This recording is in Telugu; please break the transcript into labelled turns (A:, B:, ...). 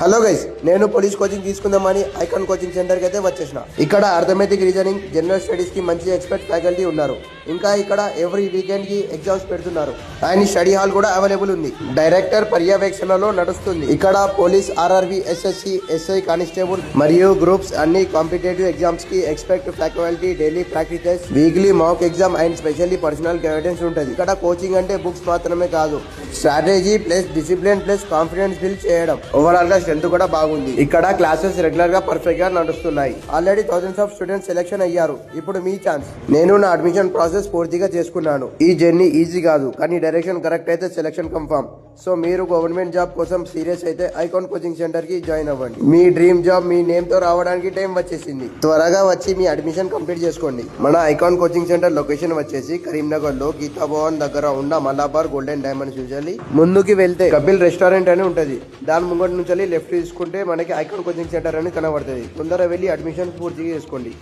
A: హలో గైస్, నేను పోలీస్ కోచింగ్ తీసుకుందామని ఐకాన్ కోచింగ్ సెంటర్ కి అయితే వచ్చేసిన. ఇక్కడ అర్థమెటిక్ రీజనింగ్, జనరల్ స్టడీస్ కి మంచి ఎక్స్పర్ట్ ఫ్యాకల్టీ ఉన్నారు. ఇంకా ఇక్కడ ఎవ్రీ వీకెండ్ కి ఎగ్జామ్స్ పెడుతున్నారు. అండ్ స్టడీ హాల్ కూడా అవైలబుల్ ఉంది. డైరెక్టర్ పర్యవేక్షణలో నడుస్తుంది. ఇక్కడ police, RRB, SSC, SI, constable మరియు గ్రూప్స్ అన్ని కాంపిటేటివ్ ఎగ్జామ్స్ కి expert faculty, daily practice, weekly mock exam and specially personal guidance ఉంటుంది. ఇక్కడ కోచింగ్ అంటే బుక్స్ మాత్రమే కాదు, strategy plus discipline plus confidence build చేయడం. ఓవరాల్ గా స్ట్రెంత్ కూడా బాగుంది. ఇక్కడ క్లాసెస్ రెగ్యులర్ గా పర్ఫెక్ట్ గా నడుస్తున్నాయి. Already thousands of students selection అయ్యారు. ఇప్పుడు మీ ఛాన్స్. నేను నా అడ్మిషన్ ప్రాసెస్ పూర్తిగా చేసుకున్నాను. ఈ జర్నీ ఈజీ కాదు, కానీ డైరెక్షన్ కరెక్ట్ అయితే సెలెక్షన్ కన్ఫర్మ్. సో మీరు గవర్నమెంట్ జాబ్ కోసం సీరియస్ అయితే ఐకాన్ కోచింగ్ సెంటర్ కి జాయిన్ అవ్వండి. మీ డ్రీమ్ జాబ్ మీ నేమ్ తో రావడానికి టైం వచ్చేసింది. త్వరగా వచ్చి మీ అడ్మిషన్ కంప్లీట్ చేసుకోండి. మన ఐకాన్ కోచింగ్ సెంటర్ లొకేషన్ వచ్చేసి కరీంనగర్ లో గీతా భవన్ దగ్గర ఉన్న మలబార్ గోల్డెన్ డైమండ్స్ యూజువల్లీ ముందుకి వెళ్తే కపిల్ రెస్టారెంట్ అని ఉంటది. దాని ముంగటి నుంచి లెఫ్ట్ తీసుకుంటే మనకి ఐకాన్ కోచింగ్ సెంటర్ అని కనబడుతుంది. తొందరగా వెళ్ళి అడ్మిషన్ పూర్తిగా చేసుకోండి.